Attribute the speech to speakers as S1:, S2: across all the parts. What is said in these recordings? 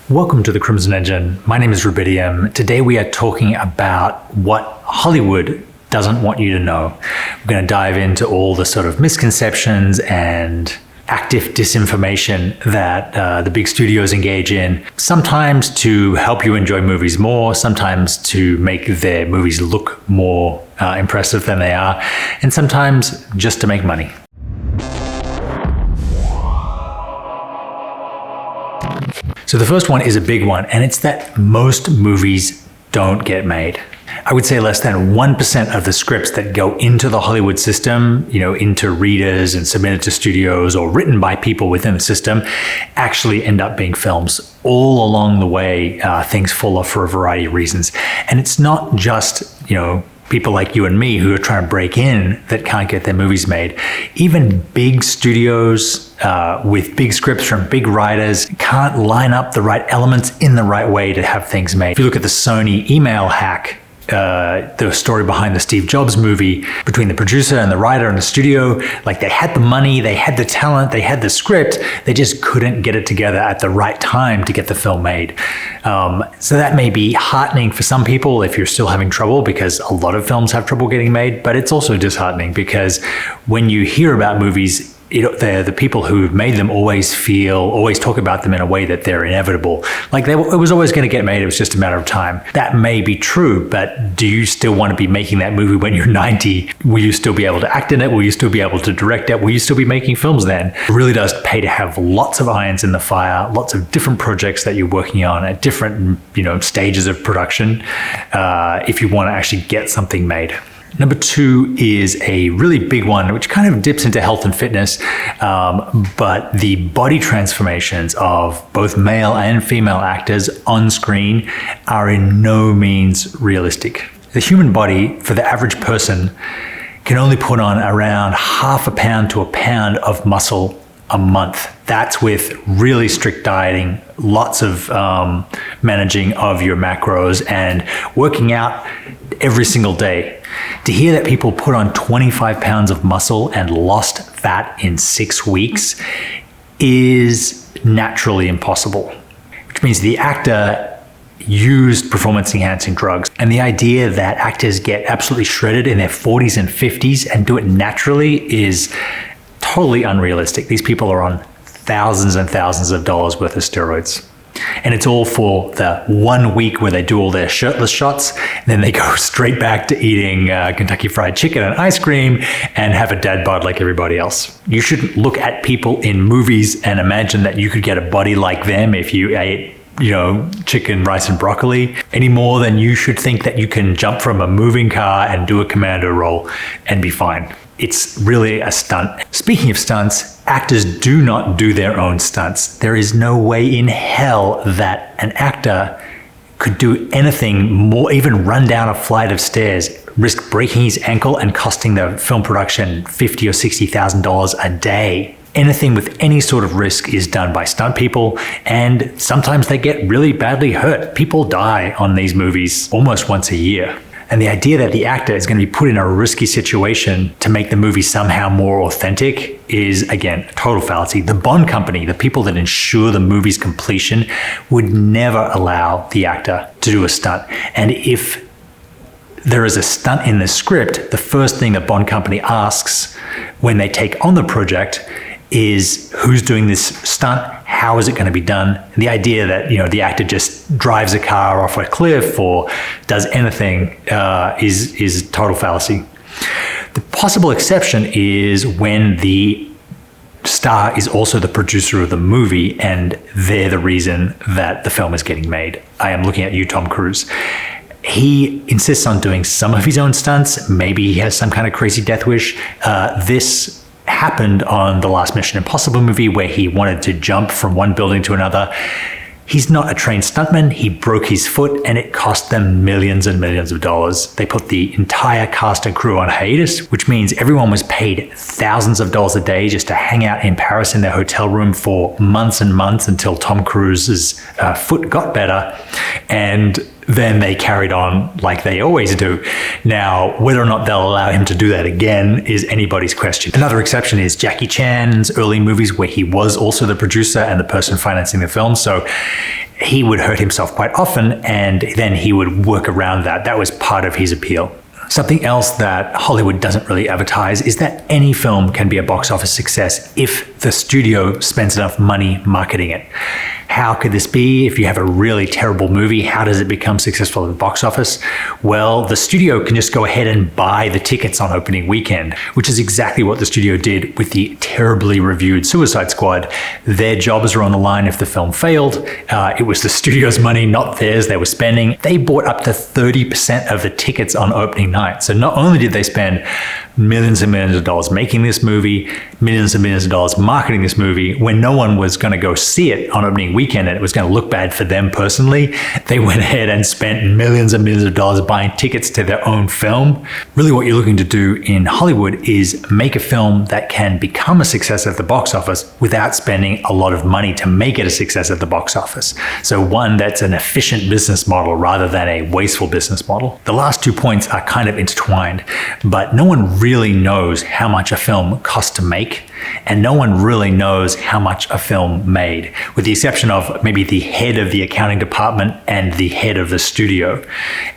S1: Welcome to the Crimson Engine. My name is Rubidium. Today we are talking about what Hollywood doesn't want you to know. We're going to dive into all the sort of misconceptions and active disinformation that the big studios engage in, sometimes to help you enjoy movies more, sometimes to make their movies look more impressive than they are, and sometimes just to make money. So the first one is a big one, and it's that most movies don't get made. I would say less than 1% of the scripts that go into the Hollywood system, into readers and submitted to studios or written by people within the system, actually end up being films. All along the way, things fall off for a variety of reasons. And it's not just, people like you and me who are trying to break in that can't get their movies made. Even big studios with big scripts from big writers can't line up the right elements in the right way to have things made. If you look at the Sony email hack, the story behind the Steve Jobs movie, between the producer and the writer and the studio, like they had the money, they had the talent, they had the script, they just couldn't get it together at the right time to get the film made. So that may be heartening for some people if you're still having trouble, because a lot of films have trouble getting made, but it's also disheartening because when you hear about movies, the people who've made them always talk about them in a way that they're inevitable. Like it was always going to get made, it was just a matter of time. That may be true, but do you still want to be making that movie when you're 90? Will you still be able to act in it? Will you still be able to direct it? Will you still be making films then? It really does pay to have lots of irons in the fire, lots of different projects that you're working on at different, stages of production, if you want to actually get something made. Number two is a really big one, which kind of dips into health and fitness, but the body transformations of both male and female actors on screen are in no means realistic. The human body, for the average person, can only put on around 0.5 pound to 1 pound of muscle a month. That's with really strict dieting, lots of managing of your macros, and working out every single day. To hear that people put on 25 pounds of muscle and lost fat in 6 weeks is naturally impossible, which means the actor used performance-enhancing drugs. And the idea that actors get absolutely shredded in their 40s and 50s and do it naturally is totally unrealistic. These people are on thousands and thousands of dollars worth of steroids. And it's all for the 1 week where they do all their shirtless shots, and then they go straight back to eating Kentucky Fried Chicken and ice cream and have a dad bod like everybody else. You shouldn't look at people in movies and imagine that you could get a body like them if you ate chicken, rice, and broccoli, any more than you should think that you can jump from a moving car and do a commando roll and be fine. It's really a stunt. Speaking of stunts, actors do not do their own stunts. There is no way in hell that an actor could do anything more, even run down a flight of stairs, risk breaking his ankle and costing the film production $50,000 or $60,000 a day. Anything with any sort of risk is done by stunt people, and sometimes they get really badly hurt. People die on these movies almost once a year. And the idea that the actor is going to be put in a risky situation to make the movie somehow more authentic is, again, a total fallacy. The Bond company, the people that ensure the movie's completion, would never allow the actor to do a stunt. And if there is a stunt in the script, the first thing the Bond company asks when they take on the project is who's doing this stunt, how is it going to be done? And the idea that the actor just drives a car off a cliff or does anything is total fallacy. The possible exception is when the star is also the producer of the movie and they're the reason that the film is getting made. I am looking at you, Tom Cruise. He insists on doing some of his own stunts. Maybe he has some kind of crazy death wish. This happened on the last Mission Impossible movie where he wanted to jump from one building to another. He's not a trained stuntman. He broke his foot and it cost them millions and millions of dollars. They put the entire cast and crew on hiatus, which means everyone was paid thousands of dollars a day just to hang out in Paris in their hotel room for months and months until Tom Cruise's foot got better. And then they carried on like they always do. Now, whether or not they'll allow him to do that again is anybody's question. Another exception is Jackie Chan's early movies where he was also the producer and the person financing the film. So he would hurt himself quite often, and then he would work around that. That was part of his appeal. Something else that Hollywood doesn't really advertise is that any film can be a box office success if the studio spends enough money marketing it. How could this be? If you have a really terrible movie, how does it become successful at the box office? Well, the studio can just go ahead and buy the tickets on opening weekend, which is exactly what the studio did with the terribly reviewed Suicide Squad. Their jobs were on the line if the film failed. It was the studio's money, not theirs, they were spending. They bought up to 30% of the tickets on opening night. So not only did they spend millions and millions of dollars making this movie, millions and millions of dollars marketing this movie, when no one was going to go see it on opening weekend and it was going to look bad for them personally, they went ahead and spent millions and millions of dollars buying tickets to their own film. Really what you're looking to do in Hollywood is make a film that can become a success at the box office without spending a lot of money to make it a success at the box office. So one that's an efficient business model rather than a wasteful business model. The last 2 points are kind of intertwined, but no one really knows how much a film costs to make, and no one really knows how much a film made, with the exception of maybe the head of the accounting department and the head of the studio.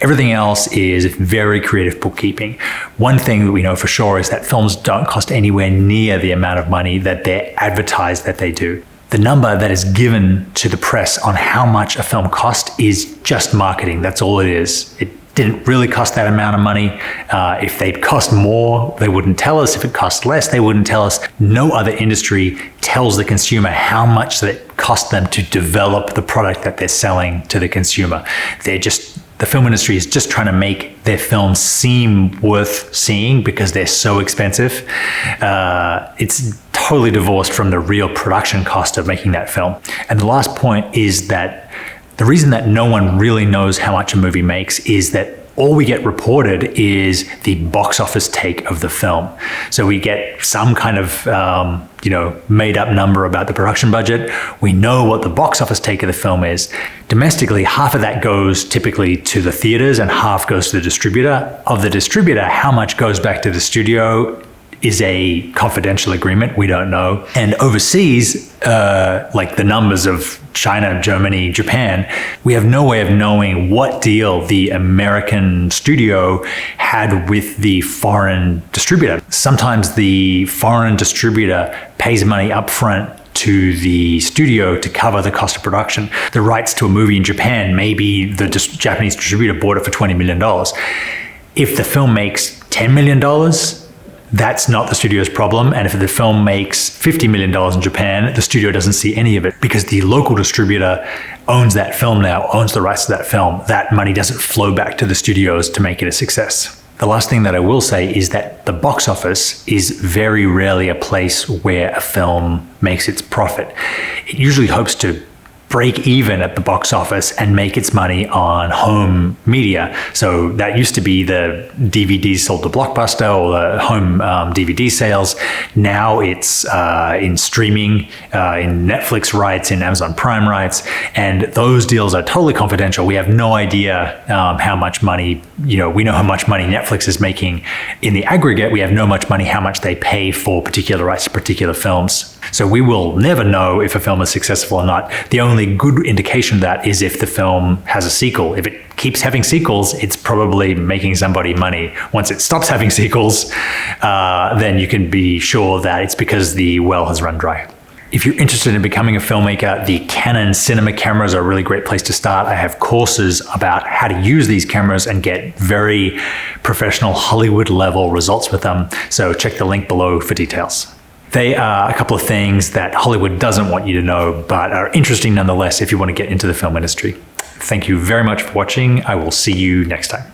S1: Everything else is very creative bookkeeping. One thing that we know for sure is that films don't cost anywhere near the amount of money that they're advertised that they do. The number that is given to the press on how much a film cost is just marketing. That's all it is. It didn't really cost that amount of money. If they'd cost more, they wouldn't tell us. If it cost less, they wouldn't tell us. No other industry tells the consumer how much it cost them to develop the product that they're selling to the consumer. The film industry is just trying to make their films seem worth seeing because they're so expensive. It's totally divorced from the real production cost of making that film. And the last point is that the reason that no one really knows how much a movie makes is that all we get reported is the box office take of the film. So we get some kind of made up number about the production budget. We know what the box office take of the film is. Domestically, half of that goes typically to the theaters and half goes to the distributor. Of the distributor, how much goes back to the studio is a confidential agreement. We don't know. And overseas, like the numbers of China, Germany, Japan, we have no way of knowing what deal the American studio had with the foreign distributor. Sometimes the foreign distributor pays money up front to the studio to cover the cost of production. The rights to a movie in Japan, maybe the Japanese distributor bought it for $20 million. If the film makes $10 million, that's not the studio's problem. And if the film makes $50 million in Japan, the studio doesn't see any of it because the local distributor owns that film now, owns the rights to that film. That money doesn't flow back to the studios to make it a success. The last thing that I will say is that the box office is very rarely a place where a film makes its profit. It usually hopes to break even at the box office and make its money on home media. So that used to be the DVDs sold to Blockbuster or the home DVD sales. Now it's in streaming, in Netflix rights, in Amazon Prime rights, and those deals are totally confidential. We have no idea how much money, we know how much money Netflix is making in the aggregate. We have no much money how much they pay for particular rights to particular films. So we will never know if a film is successful or not. The only good indication of that is if the film has a sequel. If it keeps having sequels, it's probably making somebody money. Once it stops having sequels, then you can be sure that it's because the well has run dry. If you're interested in becoming a filmmaker, the Canon cinema cameras are a really great place to start. I have courses about how to use these cameras and get very professional Hollywood level results with them. So check the link below for details. They are a couple of things that Hollywood doesn't want you to know, but are interesting nonetheless if you want to get into the film industry. Thank you very much for watching. I will see you next time.